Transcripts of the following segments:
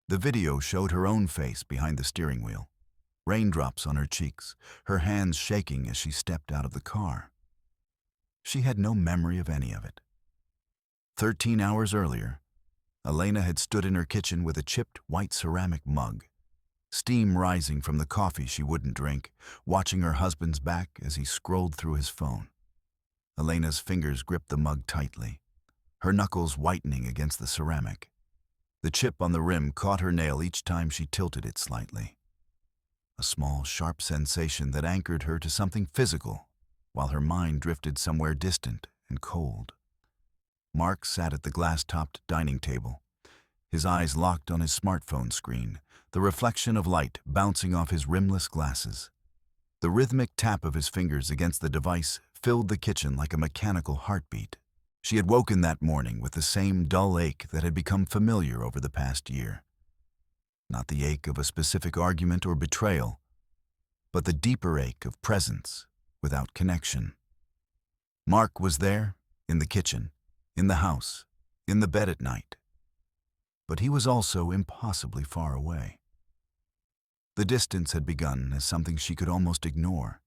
The video showed her own face behind the steering wheel, raindrops on her cheeks, her hands shaking as she stepped out of the car. She had no memory of any of it. 13 hours earlier, Elena had stood in her kitchen with a chipped white ceramic mug, steam rising from the coffee she wouldn't drink, watching her husband's back as he scrolled through his phone. Elena's fingers gripped the mug tightly, her knuckles whitening against the ceramic. The chip on the rim caught her nail each time she tilted it slightly. A small, sharp sensation that anchored her to something physical, while her mind drifted somewhere distant and cold. Mark sat at the glass-topped dining table, his eyes locked on his smartphone screen, the reflection of light bouncing off his rimless glasses. The rhythmic tap of his fingers against the device filled the kitchen like a mechanical heartbeat. She had woken that morning with the same dull ache that had become familiar over the past year. Not the ache of a specific argument or betrayal, but the deeper ache of presence without connection. Mark was there, in the kitchen, in the house, in the bed at night. But he was also impossibly far away. The distance had begun as something she could almost ignore.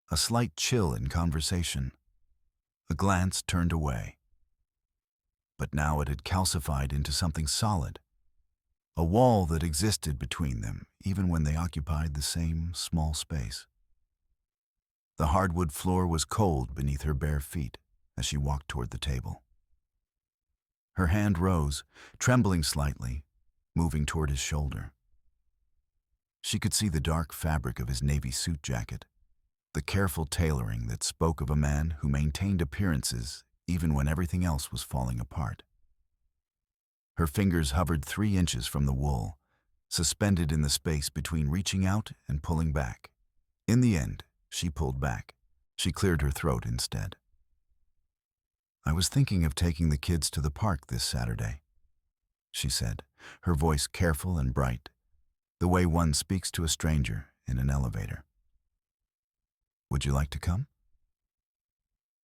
A slight chill in conversation, a glance turned away. But now it had calcified into something solid, a wall that existed between them even when they occupied the same small space. The hardwood floor was cold beneath her bare feet as she walked toward the table. Her hand rose, trembling slightly, moving toward his shoulder. She could see the dark fabric of his navy suit jacket, the careful tailoring that spoke of a man who maintained appearances even when everything else was falling apart. Her fingers hovered 3 inches from the wool, suspended in the space between reaching out and pulling back. In the end, she pulled back. She cleared her throat instead. "I was thinking of taking the kids to the park this Saturday," she said, her voice careful and bright, the way one speaks to a stranger in an elevator. "Would you like to come?"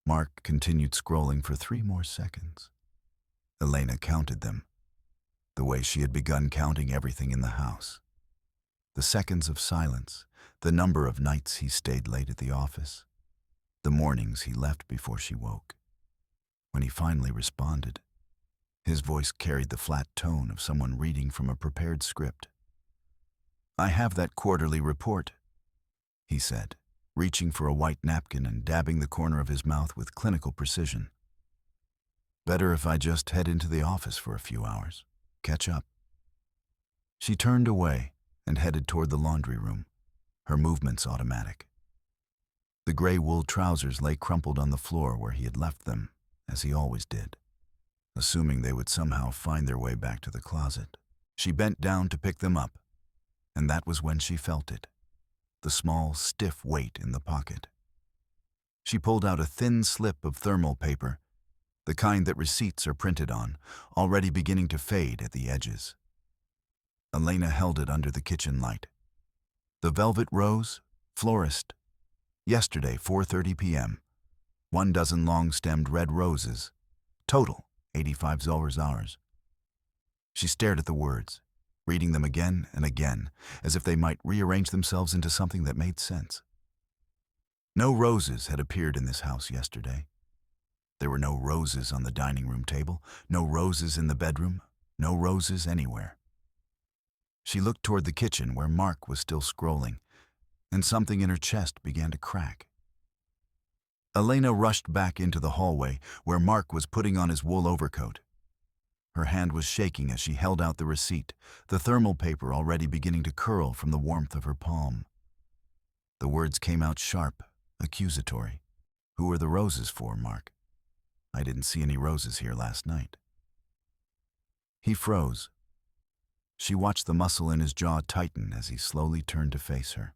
Mark continued scrolling for 3 more seconds. Elena counted them, the way she had begun counting everything in the house. The seconds of silence, the number of nights he stayed late at the office, the mornings he left before she woke. When he finally responded, his voice carried the flat tone of someone reading from a prepared script. "I have that quarterly report," he said, reaching for a white napkin and dabbing the corner of his mouth with clinical precision. "Better if I just head into the office for a few hours. Catch up." She turned away and headed toward the laundry room, her movements automatic. The gray wool trousers lay crumpled on the floor where he had left them, as he always did, assuming they would somehow find their way back to the closet. She bent down to pick them up, and that was when she felt it, the small, stiff weight in the pocket. She pulled out a thin slip of thermal paper, the kind that receipts are printed on, already beginning to fade at the edges. Elena held it under the kitchen light. The velvet rose, florist. Yesterday, 4:30 p.m. 1 dozen long-stemmed red roses. Total, $85. She stared at the words, reading them again and again, as if they might rearrange themselves into something that made sense. No roses had appeared in this house yesterday. There were no roses on the dining room table, no roses in the bedroom, no roses anywhere. She looked toward the kitchen where Mark was still scrolling, and something in her chest began to crack. Elena rushed back into the hallway where Mark was putting on his wool overcoat. Her hand was shaking as she held out the receipt, the thermal paper already beginning to curl from the warmth of her palm. The words came out sharp, accusatory. "Who are the roses for, Mark? I didn't see any roses here last night." He froze. She watched the muscle in his jaw tighten as he slowly turned to face her.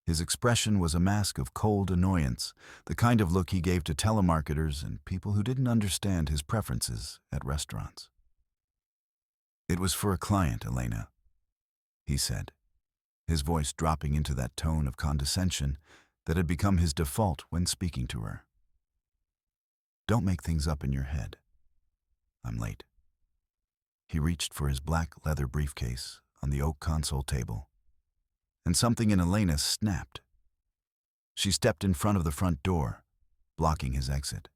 His expression was a mask of cold annoyance, the kind of look he gave to telemarketers and people who didn't understand his preferences at restaurants. "It was for a client, Elena," he said, his voice dropping into that tone of condescension that had become his default when speaking to her. "Don't make things up in your head. I'm late." He reached for his black leather briefcase on the oak console table, and something in Elena snapped. She stepped in front of the front door, blocking his exit.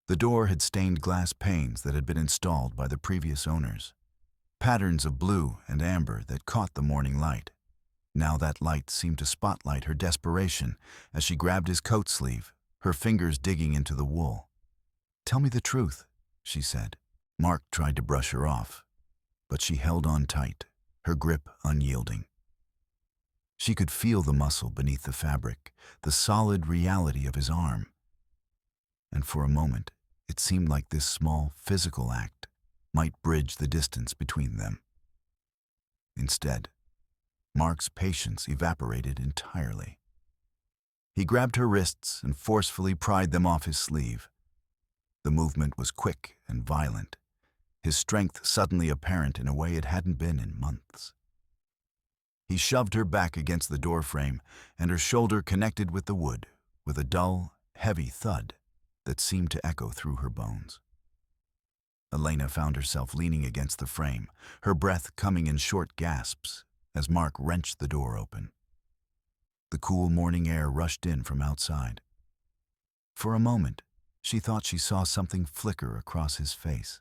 The door had stained glass panes that had been installed by the previous owners, patterns of blue and amber that caught the morning light. Now that light seemed to spotlight her desperation as she grabbed his coat sleeve, her fingers digging into the wool. "Tell me the truth," she said. Mark tried to brush her off, but she held on tight, her grip unyielding. She could feel the muscle beneath the fabric, the solid reality of his arm. And for a moment, it seemed like this small physical act might bridge the distance between them. Instead, Mark's patience evaporated entirely. He grabbed her wrists and forcefully pried them off his sleeve. The movement was quick and violent, his strength suddenly apparent in a way it hadn't been in months. He shoved her back against the doorframe, and her shoulder connected with the wood with a dull, heavy thud that seemed to echo through her bones. Elena found herself leaning against the frame, her breath coming in short gasps as Mark wrenched the door open. The cool morning air rushed in from outside. For a moment, she thought she saw something flicker across his face.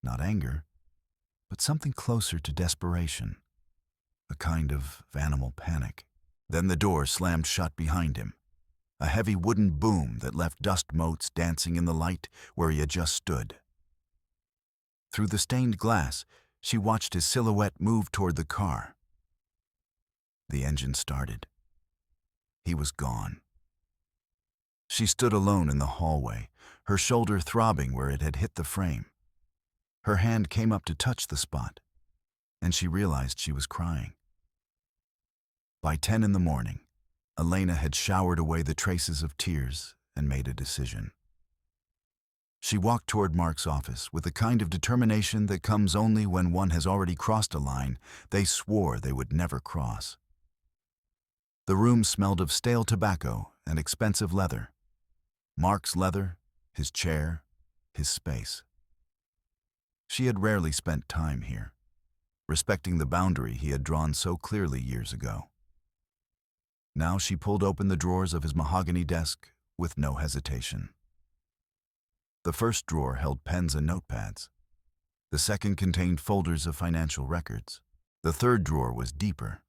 Not anger, but something closer to desperation, a kind of animal panic. Then the door slammed shut behind him, a heavy wooden boom that left dust motes dancing in the light where he had just stood. Through the stained glass, she watched his silhouette move toward the car. The engine started. He was gone. She stood alone in the hallway, her shoulder throbbing where it had hit the frame. Her hand came up to touch the spot, and she realized she was crying. By 10 in the morning, Elena had showered away the traces of tears and made a decision. She walked toward Mark's office with the kind of determination that comes only when one has already crossed a line they swore they would never cross. The room smelled of stale tobacco and expensive leather. Mark's leather, his chair, his space. She had rarely spent time here, respecting the boundary he had drawn so clearly years ago. Now she pulled open the drawers of his mahogany desk with no hesitation. The first drawer held pens and notepads. The second contained folders of financial records. The third drawer was deeper,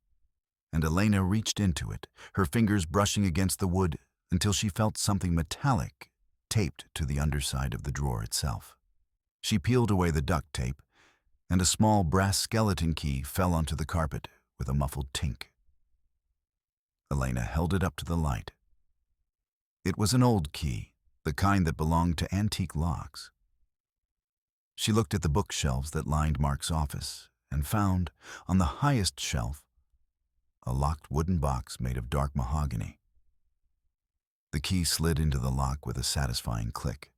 and Elena reached into it, her fingers brushing against the wood until she felt something metallic taped to the underside of the drawer itself. She peeled away the duct tape, and a small brass skeleton key fell onto the carpet with a muffled tink. Elena held it up to the light. It was an old key, the kind that belonged to antique locks. She looked at the bookshelves that lined Mark's office and found, on the highest shelf, a locked wooden box made of dark mahogany. The key slid into the lock with a satisfying click.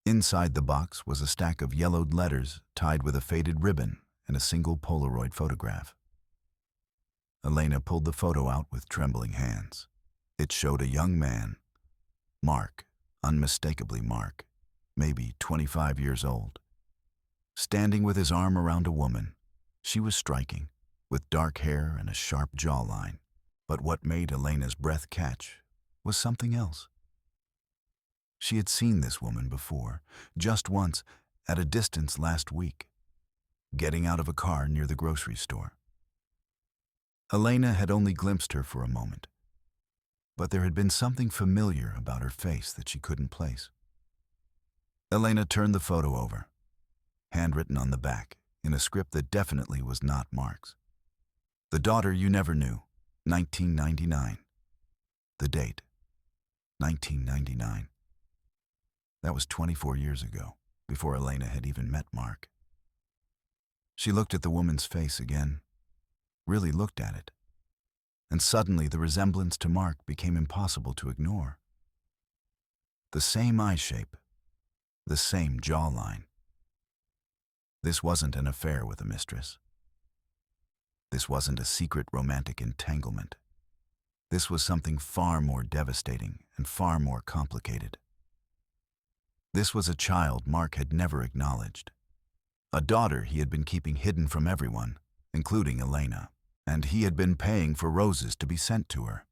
Inside the box was a stack of yellowed letters tied with a faded ribbon and a single Polaroid photograph. Elena pulled the photo out with trembling hands. It showed a young man, Mark, unmistakably Mark, maybe 25 years old, standing with his arm around a woman. She was striking, with dark hair and a sharp jawline. But what made Elena's breath catch was something else. She had seen this woman before, just once, at a distance last week, getting out of a car near the grocery store. Elena had only glimpsed her for a moment, but there had been something familiar about her face that she couldn't place. Elena turned the photo over, handwritten on the back, in a script that definitely was not Mark's. "The daughter you never knew, 1999. The date, 1999. That was 24 years ago, before Elena had even met Mark. She looked at the woman's face again, really looked at it, and suddenly the resemblance to Mark became impossible to ignore. The same eye shape, the same jawline. This wasn't an affair with a mistress. This wasn't a secret romantic entanglement. This was something far more devastating and far more complicated. This was a child Mark had never acknowledged, a daughter he had been keeping hidden from everyone, including Elena, and he had been paying for roses to be sent to her,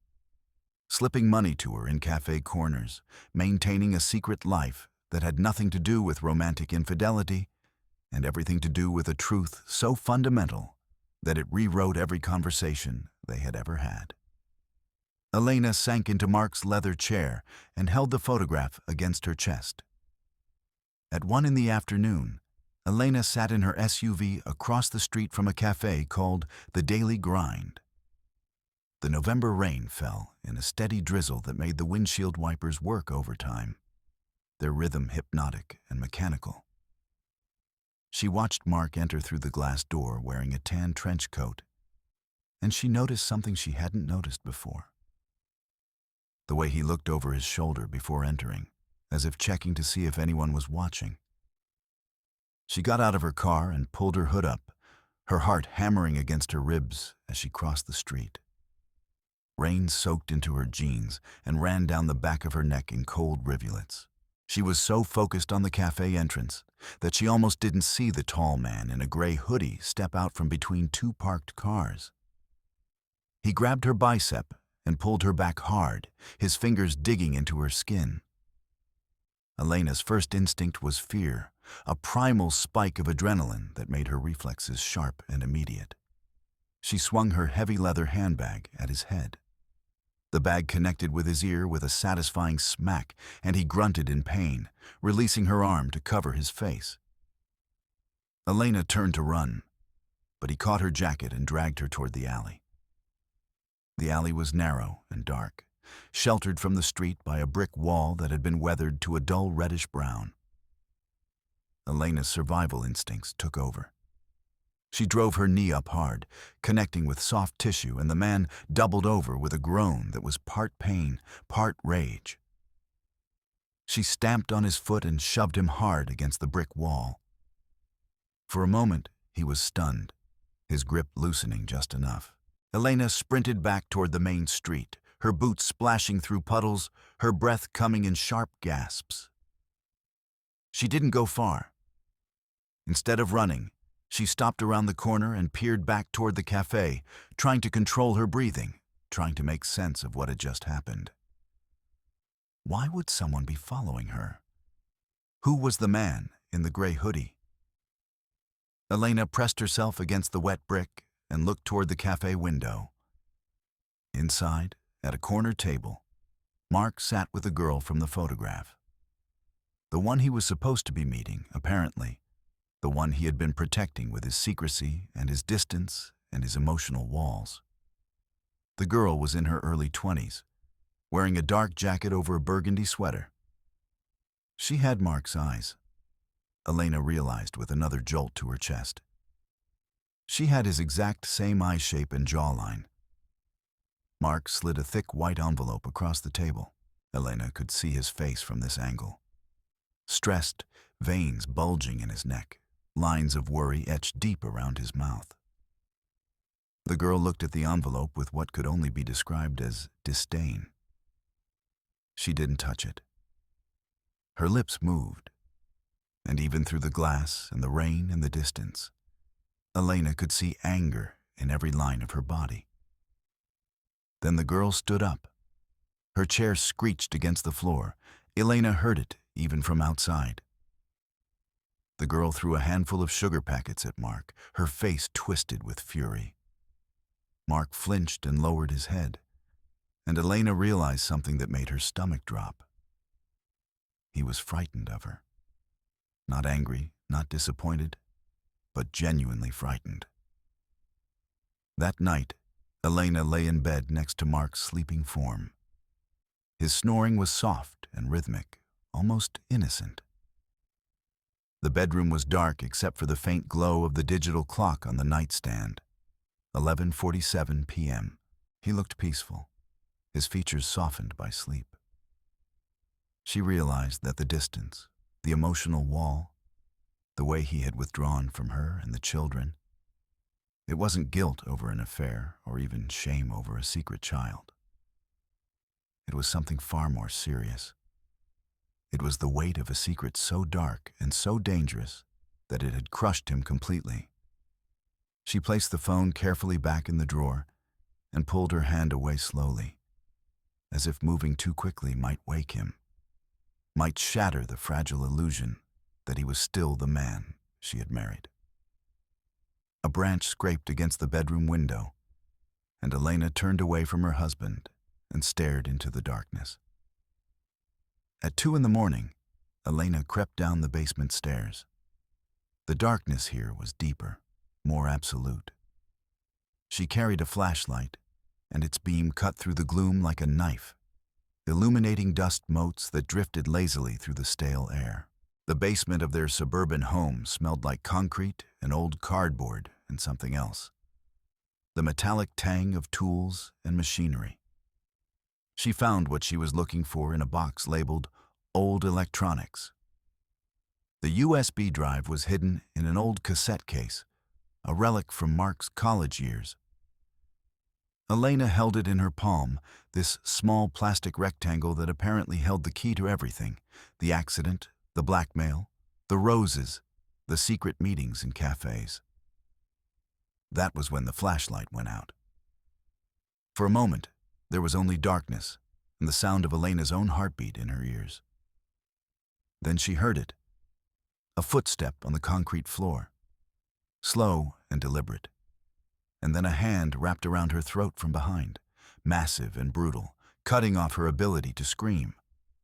slipping money to her in cafe corners, maintaining a secret life that had nothing to do with romantic infidelity and everything to do with a truth so fundamental that it rewrote every conversation they had ever had. Elena sank into Mark's leather chair and held the photograph against her chest. At 1 in the afternoon, Elena sat in her SUV across the street from a cafe called The Daily Grind. The November rain fell in a steady drizzle that made the windshield wipers work overtime, their rhythm hypnotic and mechanical. She watched Mark enter through the glass door wearing a tan trench coat, and she noticed something she hadn't noticed before. The way he looked over his shoulder before entering, as if checking to see if anyone was watching. She got out of her car and pulled her hood up, her heart hammering against her ribs as she crossed the street. Rain soaked into her jeans and ran down the back of her neck in cold rivulets. She was so focused on the cafe entrance that she almost didn't see the tall man in a gray hoodie step out from between two parked cars. He grabbed her bicep and pulled her back hard, his fingers digging into her skin. Elena's first instinct was fear, a primal spike of adrenaline that made her reflexes sharp and immediate. She swung her heavy leather handbag at his head. The bag connected with his ear with a satisfying smack, and he grunted in pain, releasing her arm to cover his face. Elena turned to run, but he caught her jacket and dragged her toward the alley. The alley was narrow and dark, sheltered from the street by a brick wall that had been weathered to a dull reddish brown. Elena's survival instincts took over. She drove her knee up hard, connecting with soft tissue, and the man doubled over with a groan that was part pain, part rage. She stamped on his foot and shoved him hard against the brick wall. For a moment, he was stunned, his grip loosening just enough. Elena sprinted back toward the main street, her boots splashing through puddles, her breath coming in sharp gasps. She didn't go far. Instead of running, she stopped around the corner and peered back toward the cafe, trying to control her breathing, trying to make sense of what had just happened. Why would someone be following her? Who was the man in the gray hoodie? Elena pressed herself against the wet brick and looked toward the cafe window. Inside, at a corner table, Mark sat with a girl from the photograph. The one he was supposed to be meeting, apparently. The one he had been protecting with his secrecy and his distance and his emotional walls. The girl was in her early 20s, wearing a dark jacket over a burgundy sweater. She had Mark's eyes, Elena realized with another jolt to her chest. She had his exact same eye shape and jawline. Mark slid a thick white envelope across the table. Elena could see his face from this angle. Stressed, veins bulging in his neck, lines of worry etched deep around his mouth. The girl looked at the envelope with what could only be described as disdain. She didn't touch it. Her lips moved, and even through the glass and the rain and the distance, Elena could see anger in every line of her body. Then the girl stood up. Her chair screeched against the floor. Elena heard it even from outside. The girl threw a handful of sugar packets at Mark, her face twisted with fury. Mark flinched and lowered his head, and Elena realized something that made her stomach drop. He was frightened of her. Not angry, not disappointed, but genuinely frightened. That night, Elena lay in bed next to Mark's sleeping form. His snoring was soft and rhythmic, almost innocent. The bedroom was dark except for the faint glow of the digital clock on the nightstand. 11:47 p.m. He looked peaceful, his features softened by sleep. She realized that the distance, the emotional wall, the way he had withdrawn from her and the children, it wasn't guilt over an affair or even shame over a secret child. It was something far more serious. It was the weight of a secret so dark and so dangerous that it had crushed him completely. She placed the phone carefully back in the drawer and pulled her hand away slowly, as if moving too quickly might wake him, might shatter the fragile illusion that he was still the man she had married. A branch scraped against the bedroom window, and Elena turned away from her husband and stared into the darkness. At 2 in the morning, Elena crept down the basement stairs. The darkness here was deeper, more absolute. She carried a flashlight, and its beam cut through the gloom like a knife, illuminating dust motes that drifted lazily through the stale air. The basement of their suburban home smelled like concrete and old cardboard and something else. The metallic tang of tools and machinery. She found what she was looking for in a box labeled Old Electronics. The USB drive was hidden in an old cassette case, a relic from Mark's college years. Elena held it in her palm, this small plastic rectangle that apparently held the key to everything: the accident, the blackmail, the roses, the secret meetings in cafes. That was when the flashlight went out. For a moment, there was only darkness and the sound of Elena's own heartbeat in her ears. Then she heard it, a footstep on the concrete floor, slow and deliberate, and then a hand wrapped around her throat from behind, massive and brutal, cutting off her ability to scream.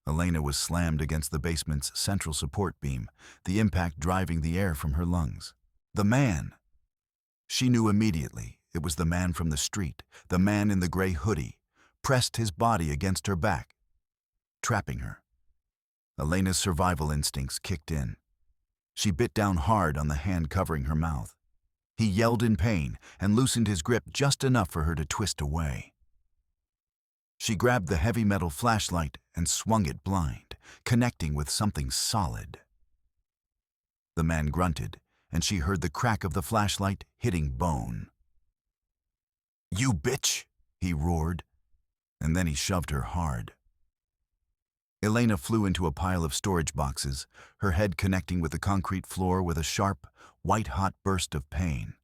Elena was slammed against the basement's central support beam, the impact driving the air from her lungs. The man! She knew immediately it was the man from the street, the man in the gray hoodie, pressed his body against her back, trapping her. Elena's survival instincts kicked in. She bit down hard on the hand covering her mouth. He yelled in pain and loosened his grip just enough for her to twist away. She grabbed the heavy metal flashlight and swung it blind, connecting with something solid. The man grunted, and she heard the crack of the flashlight hitting bone. "You bitch!" he roared, and then he shoved her hard. Elena flew into a pile of storage boxes, her head connecting with the concrete floor with a sharp, white-hot burst of pain.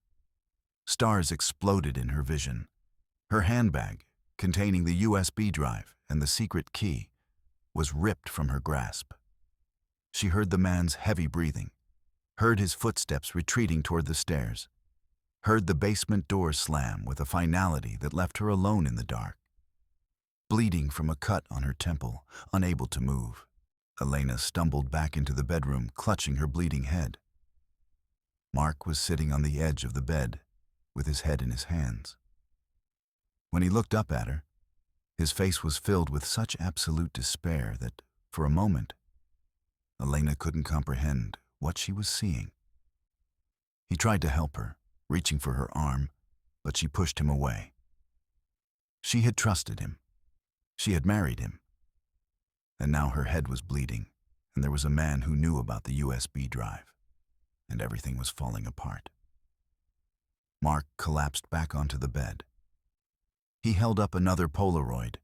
Stars exploded in her vision. Her handbag, containing the USB drive and the secret key, was ripped from her grasp. She heard the man's heavy breathing, heard his footsteps retreating toward the stairs, heard the basement door slam with a finality that left her alone in the dark. Bleeding from a cut on her temple, unable to move, Elena stumbled back into the bedroom, clutching her bleeding head. Mark was sitting on the edge of the bed, with his head in his hands. When he looked up at her, his face was filled with such absolute despair that, for a moment, Elena couldn't comprehend what she was seeing. He tried to help her, reaching for her arm, but she pushed him away. She had trusted him. She had married him. And now her head was bleeding, and there was a man who knew about the USB drive, and everything was falling apart. Mark collapsed back onto the bed. He held up another Polaroid,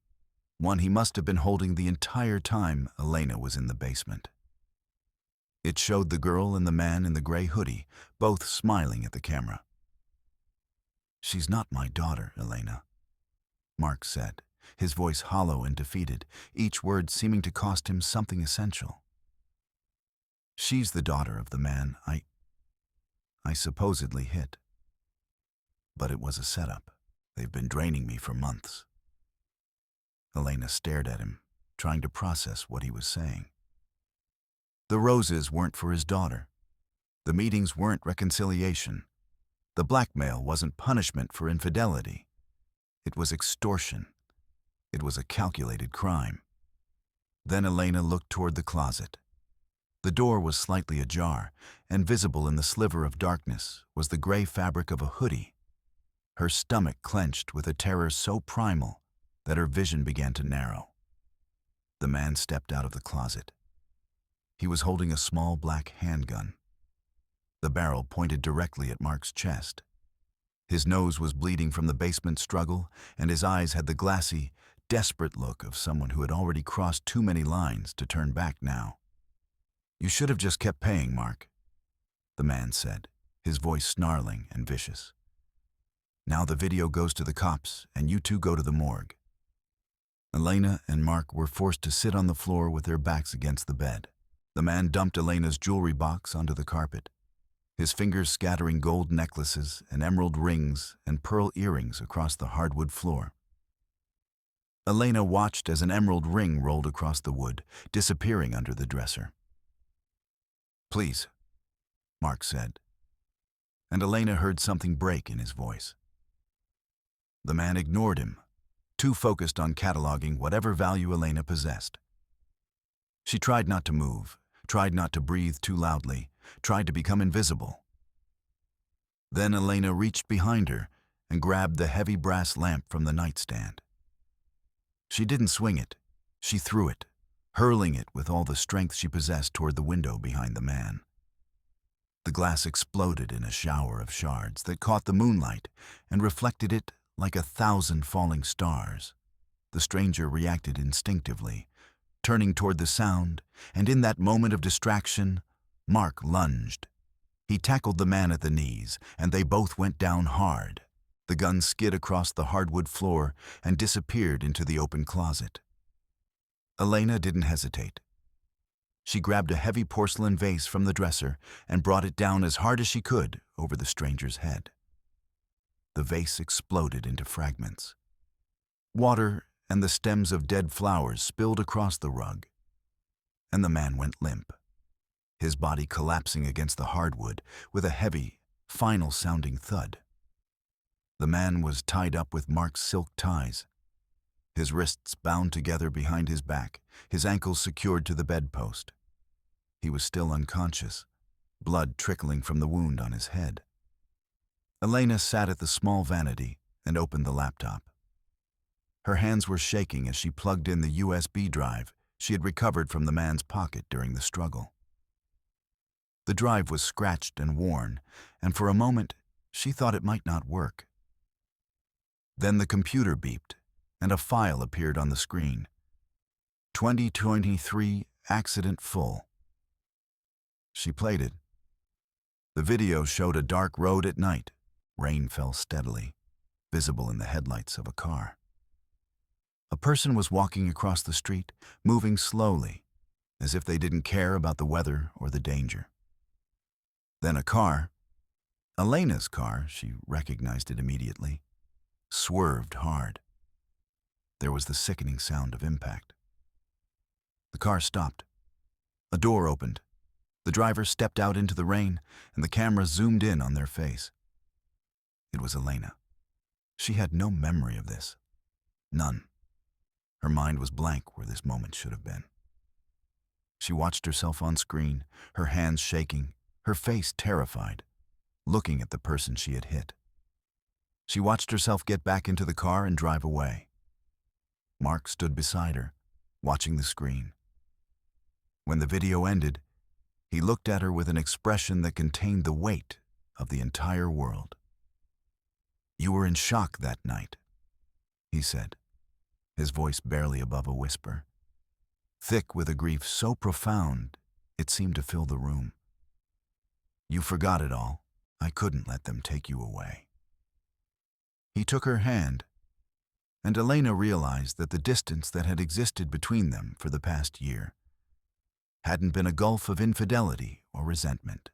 one he must have been holding the entire time Elena was in the basement. It showed the girl and the man in the gray hoodie, both smiling at the camera. "She's not my daughter, Elena," Mark said, his voice hollow and defeated, each word seeming to cost him something essential. "She's the daughter of the man I supposedly hit. But it was a setup. They've been draining me for months." Elena stared at him, trying to process what he was saying. The roses weren't for his daughter. The meetings weren't reconciliation. The blackmail wasn't punishment for infidelity. It was extortion. It was a calculated crime. Then Elena looked toward the closet. The door was slightly ajar, and visible in the sliver of darkness was the gray fabric of a hoodie. Her stomach clenched with a terror so primal that her vision began to narrow. The man stepped out of the closet. He was holding a small black handgun. The barrel pointed directly at Mark's chest. His nose was bleeding from the basement struggle, and his eyes had the glassy, desperate look of someone who had already crossed too many lines to turn back now. "You should have just kept paying, Mark." the man said, his voice snarling and vicious. "Now the video goes to the cops, and you two go to the morgue." Elena and Mark were forced to sit on the floor with their backs against the bed. The man dumped Elena's jewelry box onto the carpet, his fingers scattering gold necklaces and emerald rings and pearl earrings across the hardwood floor. Elena watched as an emerald ring rolled across the wood, disappearing under the dresser. "Please," Mark said, and Elena heard something break in his voice. The man ignored him, too focused on cataloging whatever value Elena possessed. She tried not to move, tried not to breathe too loudly, tried to become invisible. Then Elena reached behind her and grabbed the heavy brass lamp from the nightstand. She didn't swing it, she threw it, hurling it with all the strength she possessed toward the window behind the man. The glass exploded in a shower of shards that caught the moonlight and reflected it like 1,000 falling stars. The stranger reacted instinctively, turning toward the sound, and in that moment of distraction, Mark lunged. He tackled the man at the knees, and they both went down hard. The gun skid across the hardwood floor and disappeared into the open closet. Elena didn't hesitate. She grabbed a heavy porcelain vase from the dresser and brought it down as hard as she could over the stranger's head. The vase exploded into fragments. Water and the stems of dead flowers spilled across the rug, and the man went limp, his body collapsing against the hardwood with a heavy, final-sounding thud. The man was tied up with Mark's silk ties, his wrists bound together behind his back, his ankles secured to the bedpost. He was still unconscious, blood trickling from the wound on his head. Elena sat at the small vanity and opened the laptop. Her hands were shaking as she plugged in the USB drive she had recovered from the man's pocket during the struggle. The drive was scratched and worn, and for a moment she thought it might not work. Then the computer beeped, and a file appeared on the screen. 2023 accident full. She played it. The video showed a dark road at night. Rain fell steadily, visible in the headlights of a car. A person was walking across the street, moving slowly, as if they didn't care about the weather or the danger. Then a car, Elena's car, she recognized it immediately, swerved hard. There was the sickening sound of impact. The car stopped. A door opened. The driver stepped out into the rain, and the camera zoomed in on their face. It was Elena. She had no memory of this. None. Her mind was blank where this moment should have been. She watched herself on screen, her hands shaking, her face terrified, looking at the person she had hit. She watched herself get back into the car and drive away. Mark stood beside her, watching the screen. When the video ended, he looked at her with an expression that contained the weight of the entire world. "You were in shock that night," he said, his voice barely above a whisper, thick with a grief so profound it seemed to fill the room. "You forgot it all. I couldn't let them take you away." He took her hand, and Elena realized that the distance that had existed between them for the past year hadn't been a gulf of infidelity or resentment.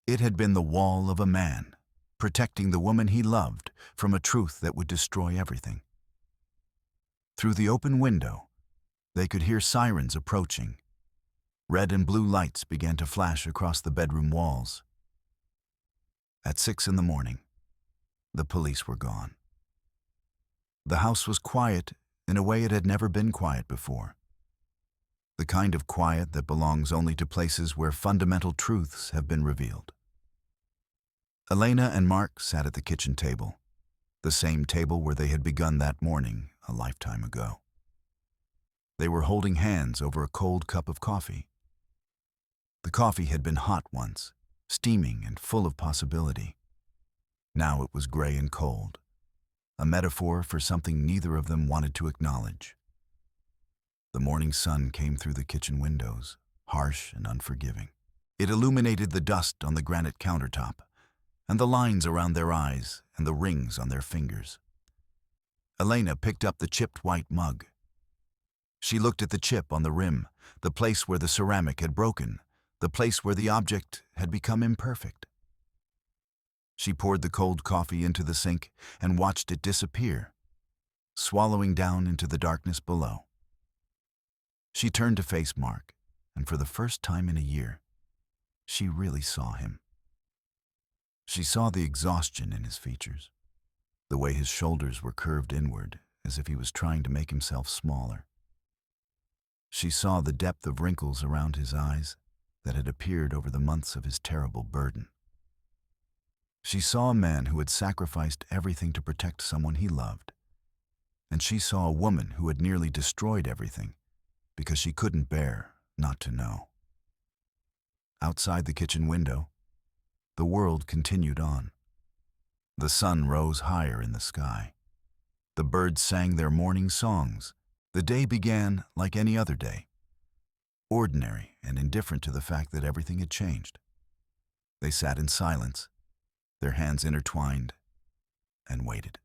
It had been the wall of a man, protecting the woman he loved from a truth that would destroy everything. Through the open window, they could hear sirens approaching. Red and blue lights began to flash across the bedroom walls. At 6 a.m, the police were gone. The house was quiet in a way it had never been quiet before. The kind of quiet that belongs only to places where fundamental truths have been revealed. Elena and Mark sat at the kitchen table, the same table where they had begun that morning a lifetime ago. They were holding hands over a cold cup of coffee. The coffee had been hot once, steaming and full of possibility. Now it was gray and cold, a metaphor for something neither of them wanted to acknowledge. The morning sun came through the kitchen windows, harsh and unforgiving. It illuminated the dust on the granite countertop, and the lines around their eyes and the rings on their fingers. Elena picked up the chipped white mug. She looked at the chip on the rim, the place where the ceramic had broken, the place where the object had become imperfect. She poured the cold coffee into the sink and watched it disappear, swallowing down into the darkness below. She turned to face Mark, and for the first time in a year, she really saw him. She saw the exhaustion in his features, the way his shoulders were curved inward as if he was trying to make himself smaller. She saw the depth of wrinkles around his eyes that had appeared over the months of his terrible burden. She saw a man who had sacrificed everything to protect someone he loved, and she saw a woman who had nearly destroyed everything because she couldn't bear not to know. Outside the kitchen window, the world continued on. The sun rose higher in the sky. The birds sang their morning songs. The day began like any other day, ordinary and indifferent to the fact that everything had changed. They sat in silence, their hands intertwined, and waited.